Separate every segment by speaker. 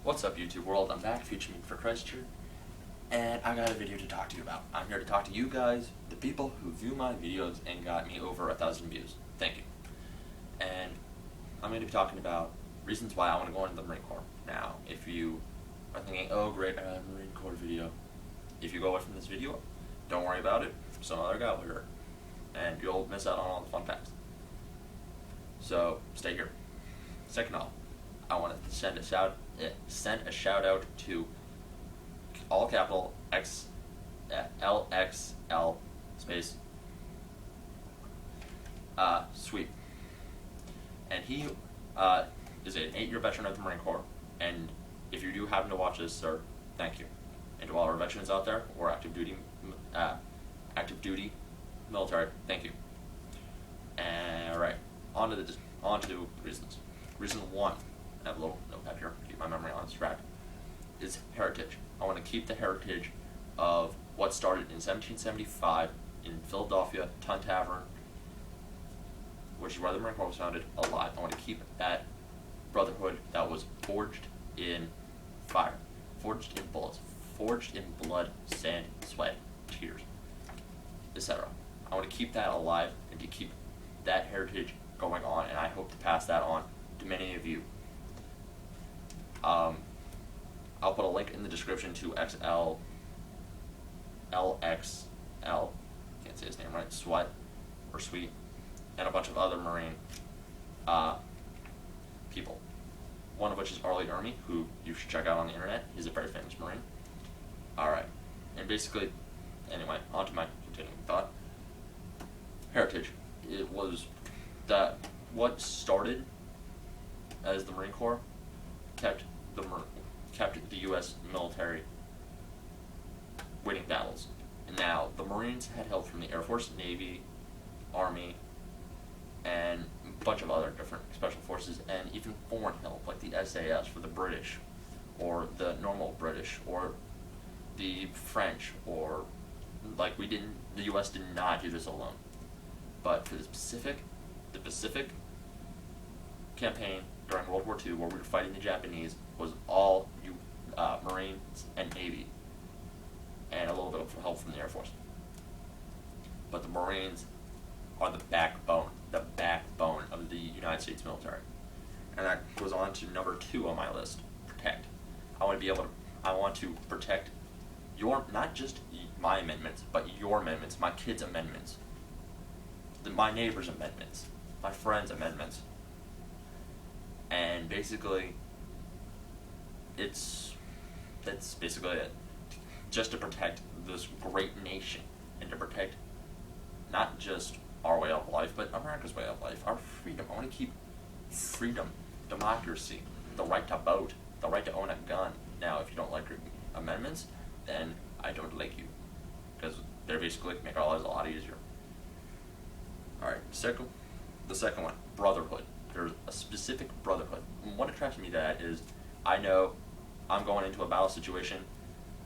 Speaker 1: What's up, YouTube world? I'm back featuring for Christchurch, and I got a video to talk to you about. I'm here to talk to you guys, the people who view my videos and got me over 1,000 views. Thank you. And I'm going to be talking about reasons why I want to go into the Marine Corps. Now, if you are thinking, oh great, I got a Marine Corps video, if you go away from this video, don't worry about it. Some other guy will hear it, and you'll miss out on all the fun facts. So stay here. Second off, I want to send a shout out to all capital LXL space Sweet, and he is an 8-year veteran of the Marine Corps. And if you do happen to watch this, sir, thank you. And to all our veterans out there or active duty military, thank you. And right, on to reasons. Reason 1. I have a little notepad here to keep my memory on track, is heritage. I want to keep the heritage of what started in 1775 in Philadelphia, Tun Tavern, which is where the Marine Corps was founded, alive. I want to keep that brotherhood that was forged in fire, forged in bullets, forged in blood, sand, sweat, tears, etc. I want to keep that alive and to keep that heritage going on, and I hope to pass that on to many of you. I'll put a link in the description to LXL, can't say his name right, Sweet, and a bunch of other Marine people. One of which is Realy, who you should check out on the internet. He's a very famous Marine. Alright, and basically, anyway, on to my continuing thought. Heritage. It was that what started as the Marine Corps kept the U.S. military winning battles. And now, the Marines had help from the Air Force, Navy, Army, and a bunch of other different special forces, and even foreign help, like the SAS for the British, or the normal British, or the French, or like the U.S. did not do this alone. But for the Pacific campaign during World War II, where we were fighting the Japanese, was all Marines and Navy, and a little bit of help from the Air Force. But the Marines are the backbone of the United States military. And that goes on to number 2 on my list, protect. I want to protect not just my amendments, but your amendments, my kids' amendments, my neighbors' amendments, my friends' amendments. And basically, that's basically it. Just to protect this great nation, and to protect not just our way of life, but America's way of life, our freedom. I want to keep freedom, democracy, the right to vote, the right to own a gun. Now, if you don't like your amendments, then I don't like you, because they're basically make our lives a lot easier. Alright, the second one, brotherhood. There's a specific brotherhood. And what attracts me to that is, I know I'm going into a battle situation,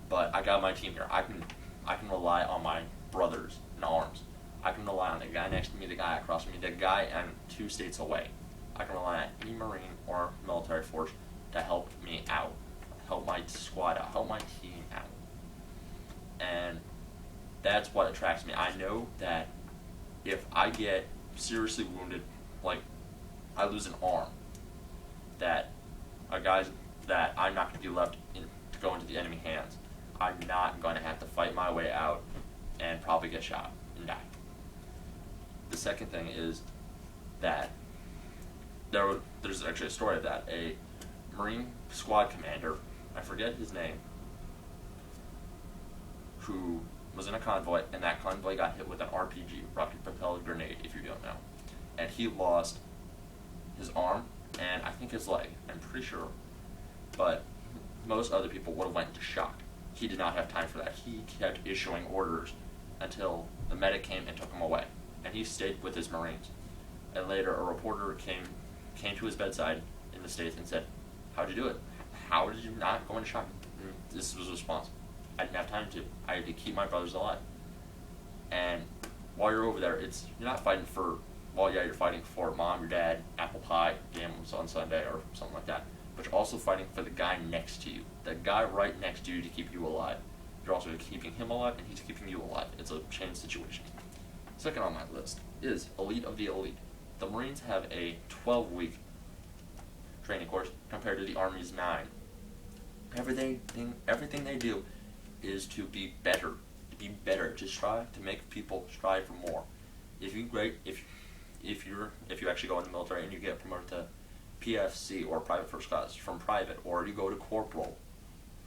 Speaker 1: but I got my team here. I can rely on my brothers in arms. I can rely on the guy next to me, the guy across from me, the guy 2 states away. I can rely on any Marine or military force to help me out, help my squad out, help my team out. And that's what attracts me. I know that if I get seriously wounded, like I lose an arm, that I'm not going to be left to go into the enemy hands. I'm not going to have to fight my way out and probably get shot and die. The second thing is that there's actually a story of that. A Marine squad commander, I forget his name, who was in a convoy, and that convoy got hit with an RPG, rocket propelled grenade, if you don't know. And he lost his arm and I think his leg, I'm pretty sure. But most other people would have went into shock. He did not have time for that. He kept issuing orders until the medic came and took him away. And he stayed with his Marines. And later a reporter came to his bedside in the States and said, "How'd you do it? How did you not go into shock?" And this was his response: "I didn't have time to. I had to keep my brothers alive." And while you're over there, you're not fighting for, well, yeah, you're fighting for mom, your dad, apple pie, game on Sunday or something like that. But you're also fighting for the guy next to you, the guy right next to you to keep you alive. You're also keeping him alive, and he's keeping you alive. It's a chain situation. Second on my list is Elite of the Elite. The Marines have a 12-week training course compared to the Army's 9. Everything they do is to be better, to strive to make people strive for more. If you actually go in the military and you get promoted to PFC or private first class from private, or you go to corporal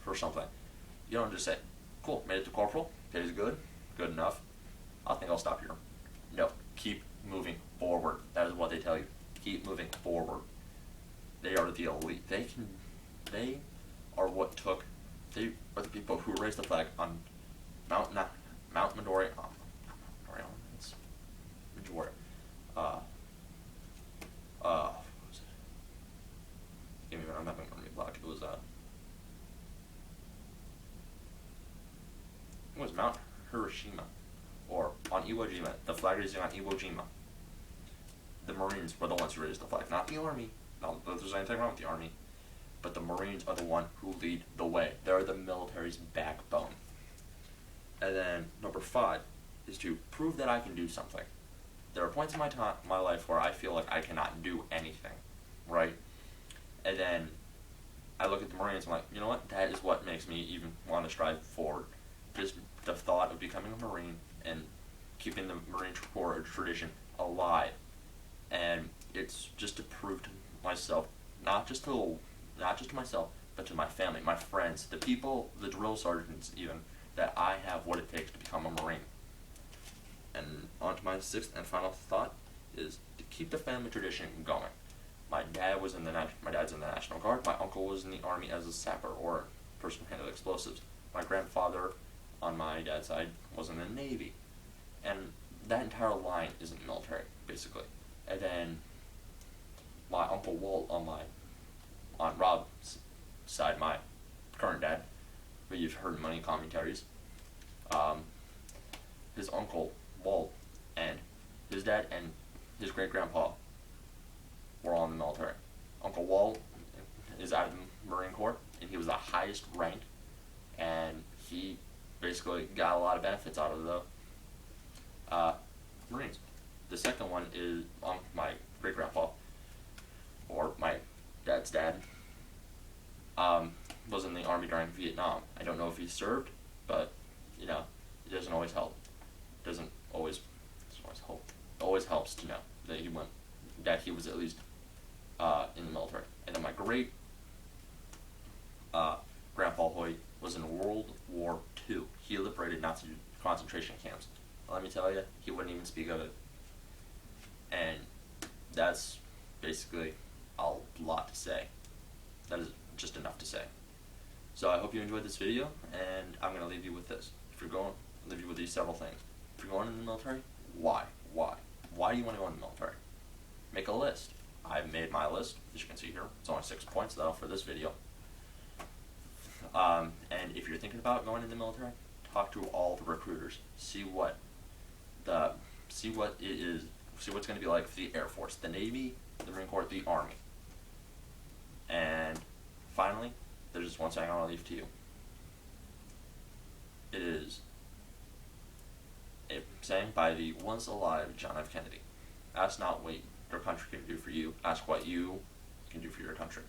Speaker 1: for something, you don't just say, "Cool, made it to corporal, pays good enough. I think I'll stop here." No, keep moving forward. That is what they tell you. Keep moving forward. They are the elite. They are the people who raised the flag on Mount Midori. It's Midori. What was it? Give me a minute, I'm having a block. It was Mount Hiroshima, or on Iwo Jima. The flag raising on Iwo Jima. The Marines were the ones who raised the flag, not the Army. Not that there's anything wrong with the Army, but the Marines are the one who lead the way. They're the military's backbone. And then number 5 is to prove that I can do something. There are points in my life where I feel like I cannot do anything, right? And then I look at the Marines and I'm like, you know what? That is what makes me even want to strive forward. Just the thought of becoming a Marine and keeping the Marine Corps tradition alive. And it's just to prove to myself, not just to myself, but to my family, my friends, the people, the drill sergeants even, that I have what it takes to become a Marine. And on to my 6th and final thought is to keep the family tradition going. My dad's in the National Guard. My uncle was in the Army as a sapper, or person who handled explosives. My grandfather on my dad's side was in the Navy. And that entire line is in the military, basically. And then my Uncle Walt on Rob's side, my current dad, who you've heard in many commentaries, his Uncle Walt and his dad and his great-grandpa were all in the military. Uncle Walt is out of the Marine Corps, and he was the highest ranked, and he basically got a lot of benefits out of the Marines. The second one is my great-grandpa, or my dad's dad, was in the Army during Vietnam. I don't know if he served, but, it doesn't always help. It always helps to know that he was at least in the military. And then my grandpa Hoyt was in World War II. He liberated Nazi concentration camps. Let me tell you, he wouldn't even speak of it. And that's basically a lot to say. That is just enough to say. So I hope you enjoyed this video, and I'm going to leave you with this. I'll leave you with these several things. If you're going into the military, why? Why do you want to go in the military? Make a list. I've made my list, as you can see here. It's only 6 points, though, for this video. And if you're thinking about going in the military, talk to all the recruiters. See what's going to be like for the Air Force, the Navy, the Marine Corps, the Army. And finally, there's just one thing I want to leave to you. It is a saying by the once alive John F. Kennedy. Ask not what your country can do for you, ask what you can do for your country.